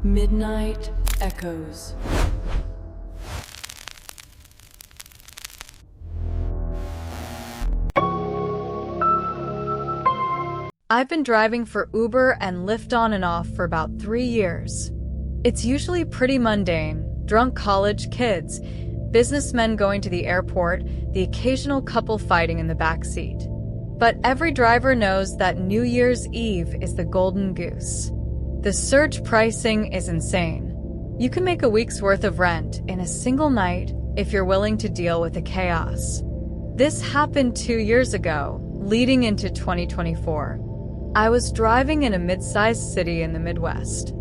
Midnight Echoes. I've been driving for Uber and Lyft on and off for about 3 years. It's usually pretty mundane: drunk college kids, businessmen going to the airport, the occasional couple fighting in the back seat. But every driver knows that New Year's Eve is the golden goose. The surge pricing is insane. You can make a week's worth of rent in a single night if you're willing to deal with the chaos. This happened 2 years ago, leading into 2024. I was driving in a mid-sized city in the Midwest.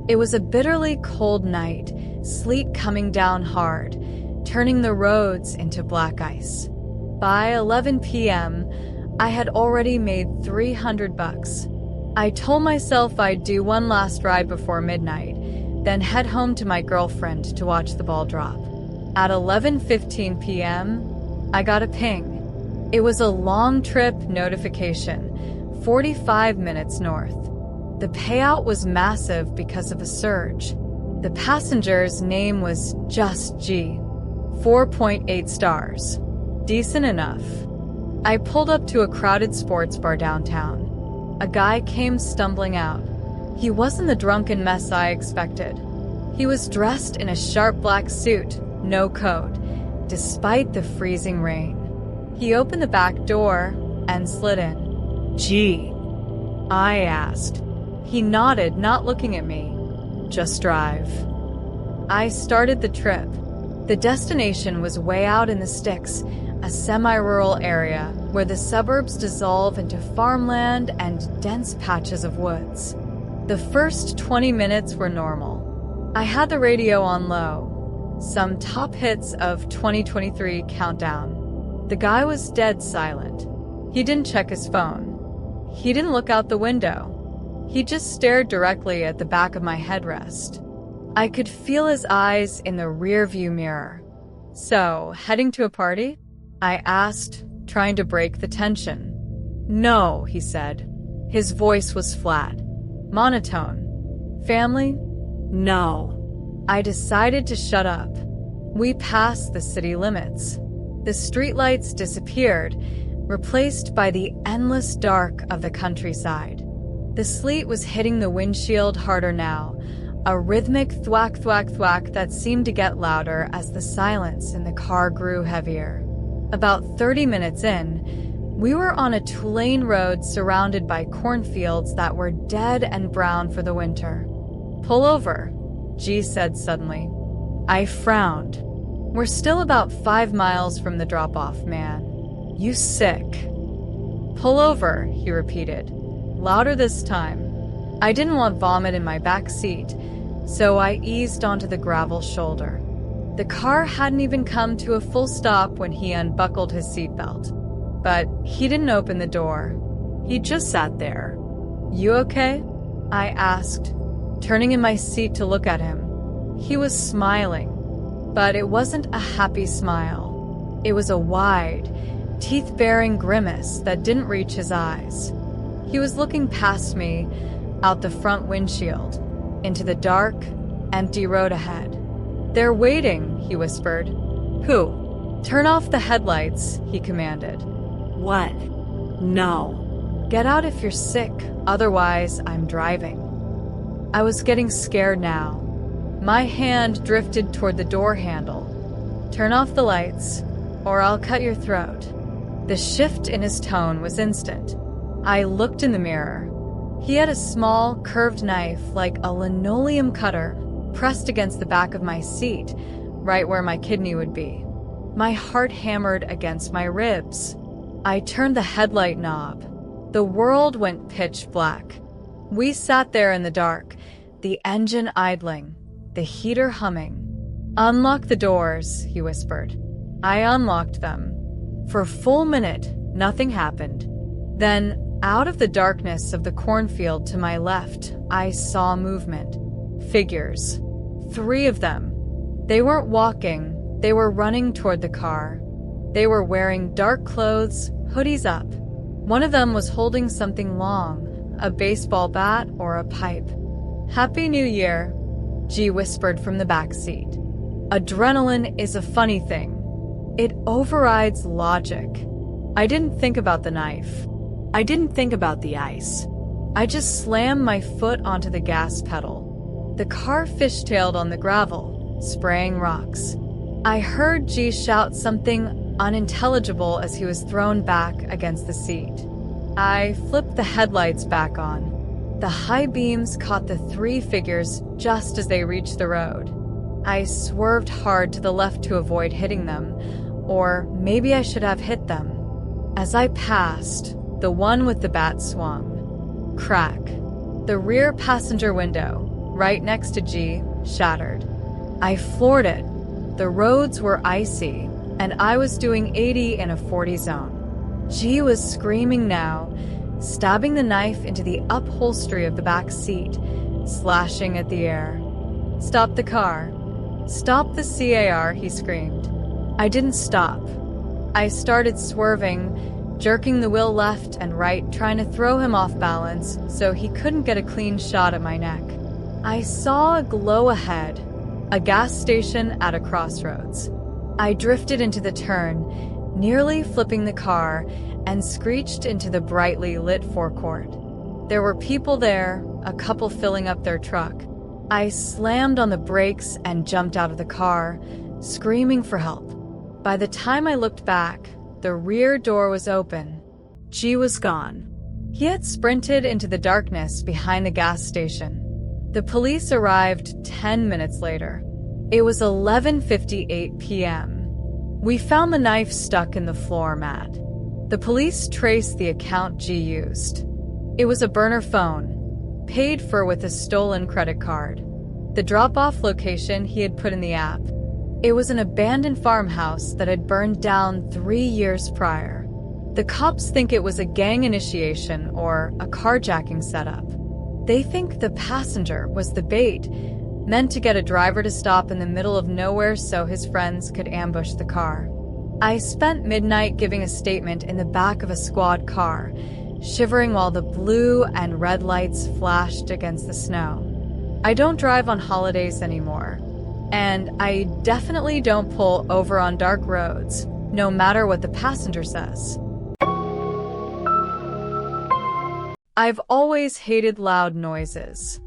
It was a bitterly cold night, sleet coming down hard, turning the roads into black ice. By 11 p.m., I had already made $300. I told myself I'd do one last ride before midnight, then head home to my girlfriend to watch the ball drop. At 11:15 p.m., I got a ping. It was a long trip notification, 45 minutes north. The payout was massive because of a surge. The passenger's name was Just G. 4.8 stars. Decent enough. I pulled up to a crowded sports bar downtown. A guy came stumbling out. He wasn't the drunken mess I expected. He was dressed in a sharp black suit, no coat, despite the freezing rain. He opened the back door and slid in. "Gee," I asked. He nodded, not looking at me. "Just drive." I started the trip. The destination was way out in the sticks, a semi-rural area where the suburbs dissolve into farmland and dense patches of woods. The first 20 minutes were normal. I had the radio on low, some top hits of 2023 countdown. The guy was dead silent. He didn't check his phone. He didn't look out the window. He just stared directly at the back of my headrest. I could feel his eyes in the rearview mirror. "So, heading to a party?" I asked, trying to break the tension. "No," he said. His voice was flat, monotone. "Family?" "No." I decided to shut up. We passed the city limits. The streetlights disappeared, replaced by the endless dark of the countryside. The sleet was hitting the windshield harder now, a rhythmic thwack thwack thwack that seemed to get louder as the silence in the car grew heavier. About 30 minutes in, we were on a two-lane road surrounded by cornfields that were dead and brown for the winter. "Pull over," G said suddenly. I frowned. "We're still about 5 miles from the drop-off, man. You sick." "Pull over," he repeated, louder this time. I didn't want vomit in my back seat, so I eased onto the gravel shoulder. The car hadn't even come to a full stop when he unbuckled his seatbelt. But he didn't open the door. He just sat there. "You okay?" I asked, turning in my seat to look at him. He was smiling, but it wasn't a happy smile. It was a wide, teeth-baring grimace that didn't reach his eyes. He was looking past me, out the front windshield, into the dark, empty road ahead. "They're waiting," he whispered. "Who?" "Turn off the headlights," he commanded. "What?" "No." "Get out if you're sick, otherwise I'm driving." I was getting scared now. My hand drifted toward the door handle. "Turn off the lights, or I'll cut your throat." The shift in his tone was instant. I looked in the mirror. He had a small, curved knife like a linoleum cutter pressed against the back of my seat, right where my kidney would be. My heart hammered against my ribs. I turned the headlight knob. The world went pitch black. We sat there in the dark, the engine idling, the heater humming. "Unlock the doors," he whispered. I unlocked them. For a full minute, nothing happened. Then, out of the darkness of the cornfield to my left, I saw movement. Figures. 3 of them. They weren't walking, they were running toward the car. They were wearing dark clothes, hoodies up. One of them was holding something long, a baseball bat or a pipe. "Happy New Year," G whispered from the back seat. Adrenaline is a funny thing. It overrides logic. I didn't think about the knife. I didn't think about the ice. I just slammed my foot onto the gas pedal. The car fishtailed on the gravel, spraying rocks. I heard G shout something unintelligible as he was thrown back against the seat. I flipped the headlights back on. The high beams caught the three figures just as they reached the road. I swerved hard to the left to avoid hitting them, or maybe I should have hit them. As I passed, the one with the bat swung. Crack. The rear passenger window, right next to G, shattered. I floored it. The roads were icy, and I was doing 80 in a 40 zone. G was screaming now, stabbing the knife into the upholstery of the back seat, slashing at the air. "Stop the car. Stop the CAR," he screamed. I didn't stop. I started swerving, jerking the wheel left and right, trying to throw him off balance so he couldn't get a clean shot at my neck. I saw a glow ahead, a gas station at a crossroads. I drifted into the turn, nearly flipping the car, and screeched into the brightly lit forecourt. There were people there, a couple filling up their truck. I slammed on the brakes and jumped out of the car, screaming for help. By the time I looked back, the rear door was open. G was gone. He had sprinted into the darkness behind the gas station. The police arrived 10 minutes later. It was 11:58 p.m. We found the knife stuck in the floor mat. The police traced the account G used. It was a burner phone, paid for with a stolen credit card. The drop-off location he had put in the app. It was an abandoned farmhouse that had burned down 3 years prior. The cops think it was a gang initiation or a carjacking setup. They think the passenger was the bait, meant to get a driver to stop in the middle of nowhere so his friends could ambush the car. I spent midnight giving a statement in the back of a squad car, shivering while the blue and red lights flashed against the snow. I don't drive on holidays anymore, and I definitely don't pull over on dark roads, no matter what the passenger says. I've always hated loud noises.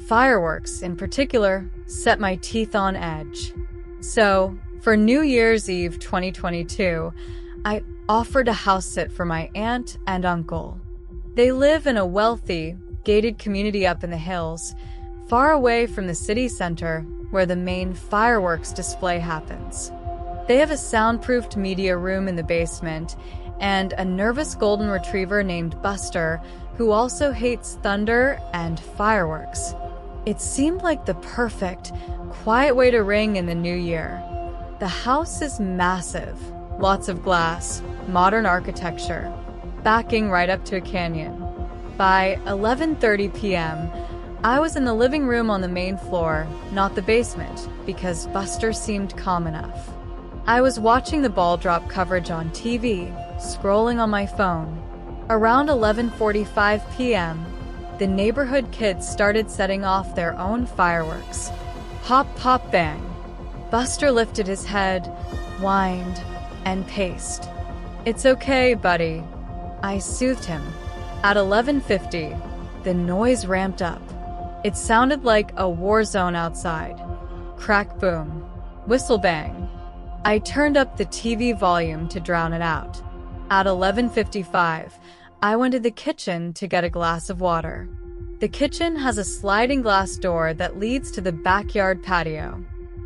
Fireworks, in particular, set my teeth on edge. So, for New Year's Eve 2022, I offered a house sit for my aunt and uncle. They live in a wealthy, gated community up in the hills, far away from the city center where the main fireworks display happens. They have a soundproofed media room in the basement and a nervous golden retriever named Buster who also hates thunder and fireworks. It seemed like the perfect, quiet way to ring in the new year. The house is massive, lots of glass, modern architecture, backing right up to a canyon. By 11:30 p.m., I was in the living room on the main floor, not the basement, because Buster seemed calm enough. I was watching the ball drop coverage on TV, scrolling on my phone. Around 11:45 p.m., the neighborhood kids started setting off their own fireworks. Pop, pop, bang. Buster lifted his head, whined, and paced. "It's okay, buddy." I soothed him. At 11:50, the noise ramped up. It sounded like a war zone outside. Crack, boom. Whistle, bang. I turned up the TV volume to drown it out. At 11:55, I went to the kitchen to get a glass of water. The kitchen has a sliding glass door that leads to the backyard patio.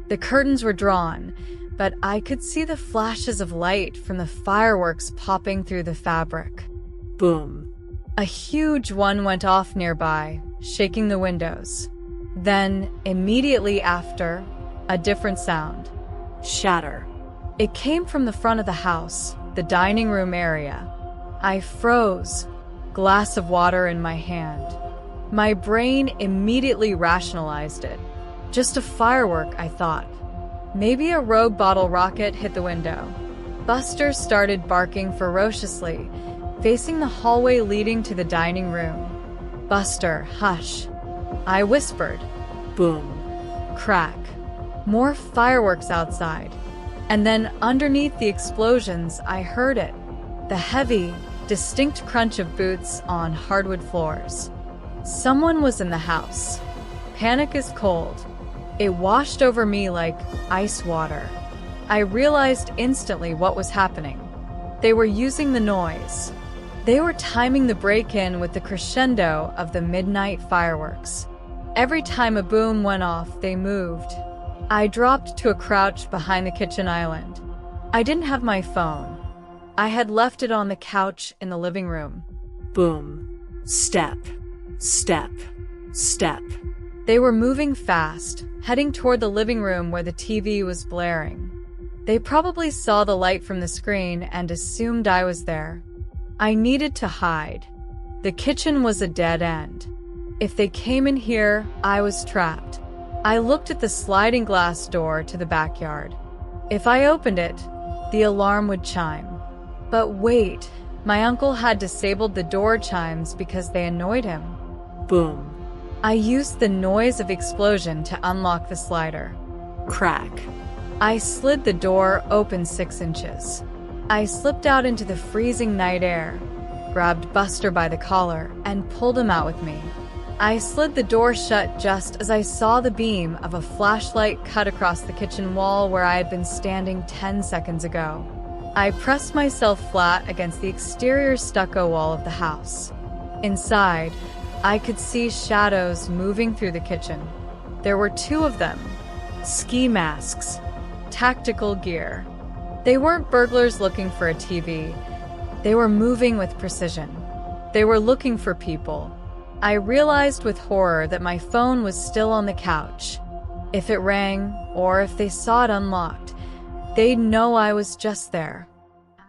The curtains were drawn, but I could see the flashes of light from the fireworks popping through the fabric. Boom. A huge one went off nearby, shaking the windows. Then, immediately after, a different sound. Shatter. It came from the front of the house, the dining room area. I froze, glass of water in my hand. My brain immediately rationalized it. Just a firework, I thought. Maybe a rogue bottle rocket hit the window. Buster started barking ferociously, facing the hallway leading to the dining room. "Buster, hush." I whispered. Boom. crack. More fireworks outside. And then underneath the explosions, I heard it. The heavy, distinct crunch of boots on hardwood floors. Someone was in the house. Panic is cold. It washed over me like ice water. I realized instantly what was happening. They were using the noise. They were timing the break-in with the crescendo of the midnight fireworks. Every time a boom went off, they moved. I dropped to a crouch behind the kitchen island. I didn't have my phone. I had left it on the couch in the living room. Boom. Step. Step. Step. They were moving fast, heading toward the living room where the TV was blaring. They probably saw the light from the screen and assumed I was there. I needed to hide. The kitchen was a dead end. If they came in here, I was trapped. I looked at the sliding glass door to the backyard. If I opened it, the alarm would chime. But wait, my uncle had disabled the door chimes because they annoyed him. Boom. I used the noise of explosion to unlock the slider. Crack. I slid the door open 6 inches. I slipped out into the freezing night air, grabbed Buster by the collar, and pulled him out with me. I slid the door shut just as I saw the beam of a flashlight cut across the kitchen wall where I had been standing 10 seconds ago. I pressed myself flat against the exterior stucco wall of the house. Inside, I could see shadows moving through the kitchen. There were 2 of them. Ski masks. Tactical gear. They weren't burglars looking for a TV. They were moving with precision. They were looking for people. I realized with horror that my phone was still on the couch. If it rang, or if they saw it unlocked, they'd know I was just there.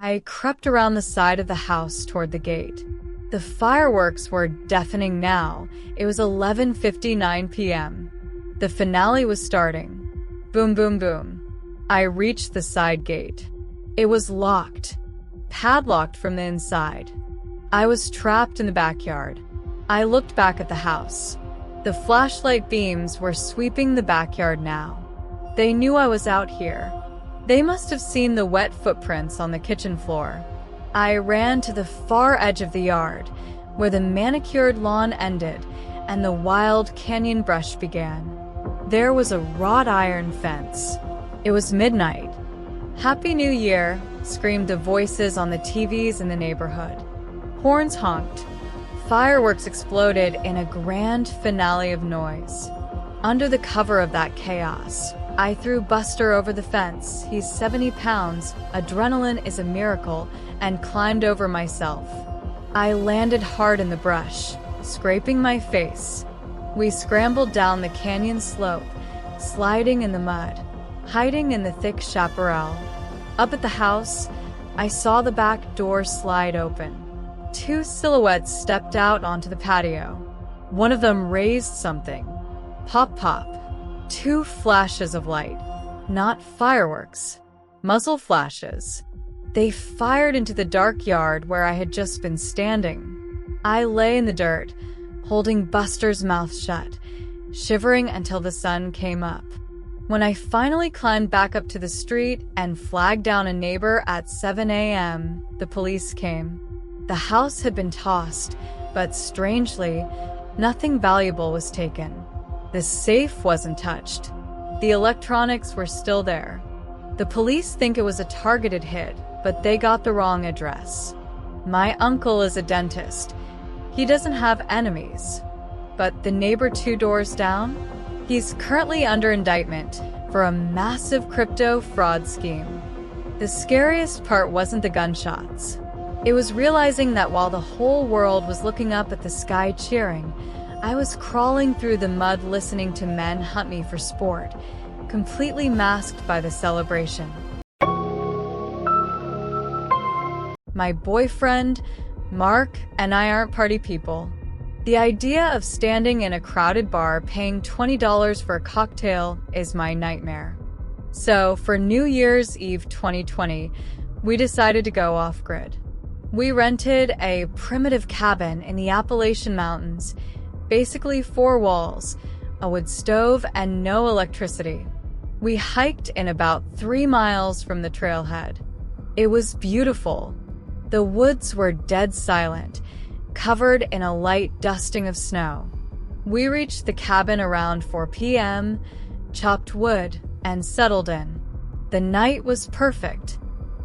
I crept around the side of the house toward the gate. The fireworks were deafening now. It was 11:59 p.m. The finale was starting. Boom, boom, boom. I reached the side gate. It was locked, padlocked from the inside. I was trapped in the backyard. I looked back at the house. The flashlight beams were sweeping the backyard now. They knew I was out here. They must have seen the wet footprints on the kitchen floor. I ran to the far edge of the yard, where the manicured lawn ended and the wild canyon brush began. There was a wrought iron fence. It was midnight. "Happy New Year," screamed the voices on the TVs in the neighborhood. Horns honked. Fireworks exploded in a grand finale of noise. Under the cover of that chaos, I threw Buster over the fence. He's 70 pounds, adrenaline is a miracle, and climbed over myself. I landed hard in the brush, scraping my face. We scrambled down the canyon slope, sliding in the mud, hiding in the thick chaparral. Up at the house, I saw the back door slide open. 2 silhouettes stepped out onto the patio. One of them raised something. Pop, pop. 2 flashes of light. Not fireworks. Muzzle flashes. They fired into the dark yard where I had just been standing. I lay in the dirt, holding Buster's mouth shut, shivering until the sun came up. When I finally climbed back up to the street and flagged down a neighbor at 7 a.m., the police came. The house had been tossed, but strangely, nothing valuable was taken. The safe wasn't touched. The electronics were still there. The police think it was a targeted hit, but they got the wrong address. My uncle is a dentist. He doesn't have enemies. But the neighbor 2 doors down? He's currently under indictment for a massive crypto fraud scheme. The scariest part wasn't the gunshots. It was realizing that while the whole world was looking up at the sky cheering, I was crawling through the mud listening to men hunt me for sport, completely masked by the celebration. My boyfriend, Mark, and I aren't party people. The idea of standing in a crowded bar paying $20 for a cocktail is my nightmare. So, for New Year's Eve 2020, we decided to go off-grid. We rented a primitive cabin in the Appalachian Mountains, basically 4 walls, a wood stove, and no electricity. We hiked in about 3 miles from the trailhead. It was beautiful. The woods were dead silent, covered in a light dusting of snow. We reached the cabin around 4 p.m., chopped wood, and settled in. The night was perfect.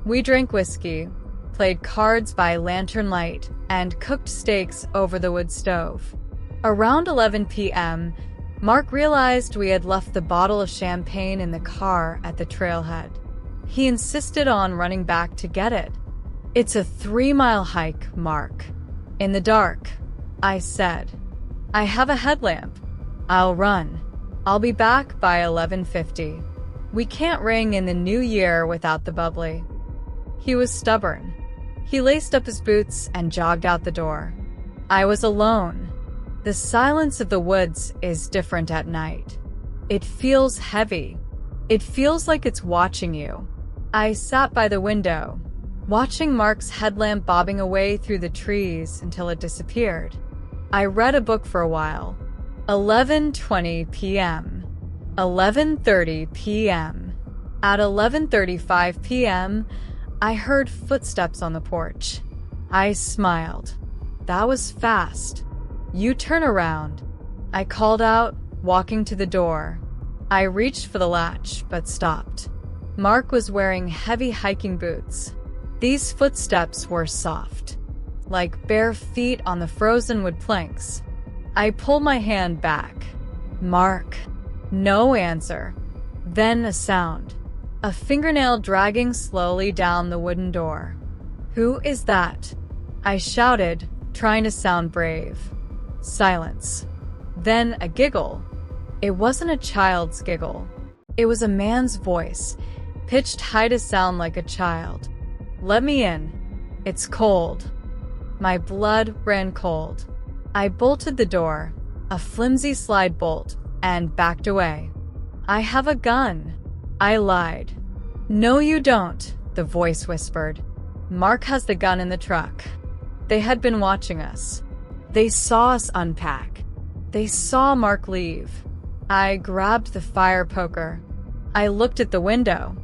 We drank whiskey, played cards by lantern light, and cooked steaks over the wood stove. Around 11 p.m., Mark realized we had left the bottle of champagne in the car at the trailhead. He insisted on running back to get it. "It's a 3-mile hike, Mark." "In the dark," I said. "I have a headlamp. I'll run. I'll be back by 11:50. We can't ring in the new year without the bubbly." He was stubborn. He laced up his boots and jogged out the door. I was alone. The silence of the woods is different at night. It feels heavy. It feels like it's watching you. I sat by the window, watching Mark's headlamp bobbing away through the trees until it disappeared. I read a book for a while. 11:20 p.m. 11:30 p.m. At 11:35 p.m., I heard footsteps on the porch. I smiled. "That was fast. You turn around," I called out, walking to the door. I reached for the latch, but stopped. Mark was wearing heavy hiking boots. These footsteps were soft, like bare feet on the frozen wood planks. I pulled my hand back. "Mark." No answer. Then a sound. A fingernail dragging slowly down the wooden door. "Who is that?" I shouted, trying to sound brave. Silence. Then a giggle. It wasn't a child's giggle. It was a man's voice, pitched high to sound like a child. "Let me in. It's cold." My blood ran cold. I bolted the door, a flimsy slide bolt, and backed away. "I have a gun," I lied. "No, you don't," the voice whispered. "Mark has the gun in the truck." They had been watching us. They saw us unpack. They saw Mark leave. I grabbed the fire poker. I looked at the window.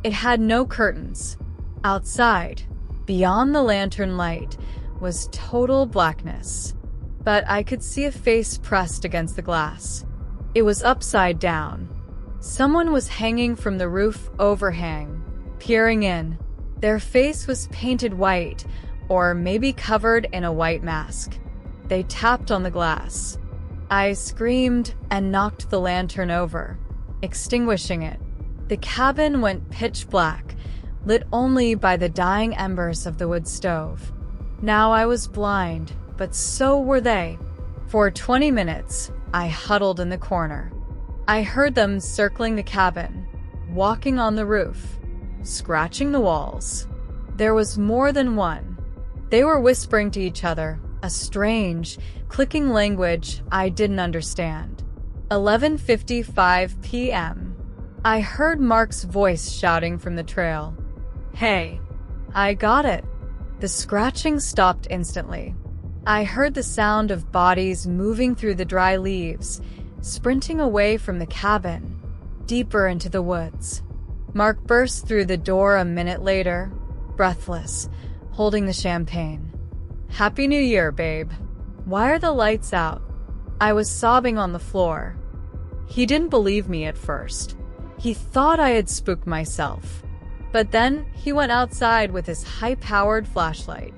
It had no curtains. Outside, beyond the lantern light, was total blackness. But I could see a face pressed against the glass. It was upside down. Someone was hanging from the roof overhang, peering in. Their face was painted white, or maybe covered in a white mask. They tapped on the glass. I screamed and knocked the lantern over, extinguishing it. The cabin went pitch black, lit only by the dying embers of the wood stove. Now I was blind, but so were they. For 20 minutes, I huddled in the corner. I heard them circling the cabin, walking on the roof, scratching the walls. There was more than one. They were whispering to each other, a strange, clicking language I didn't understand. 11:55 p.m. I heard Mark's voice shouting from the trail. "Hey." I got it. The scratching stopped instantly. I heard the sound of bodies moving through the dry leaves, sprinting away from the cabin, deeper into the woods. Mark burst through the door a minute later, breathless, holding the champagne. "Happy New Year, babe." "Why are the lights out?" I was sobbing on the floor. He didn't believe me at first. He thought I had spooked myself. But then he went outside with his high-powered flashlight.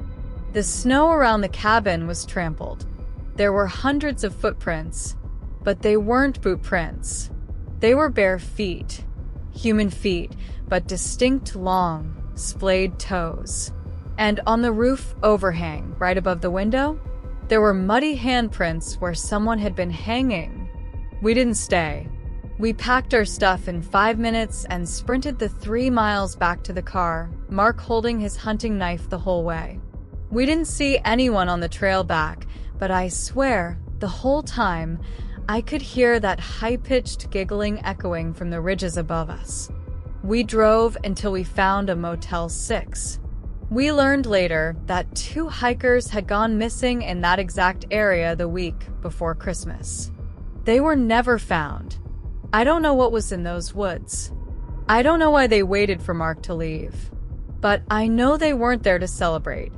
The snow around the cabin was trampled. There were hundreds of footprints, but they weren't boot prints. They were bare feet. Human feet, but distinct long, splayed toes. And on the roof overhang, right above the window, there were muddy handprints where someone had been hanging. We didn't stay. We packed our stuff in 5 minutes and sprinted the 3 miles back to the car, Mark holding his hunting knife the whole way. We didn't see anyone on the trail back, but I swear, the whole time, I could hear that high-pitched giggling echoing from the ridges above us. We drove until we found a Motel 6. We learned later that 2 hikers had gone missing in that exact area the week before Christmas. They were never found. I don't know what was in those woods. I don't know why they waited for Mark to leave. But I know they weren't there to celebrate.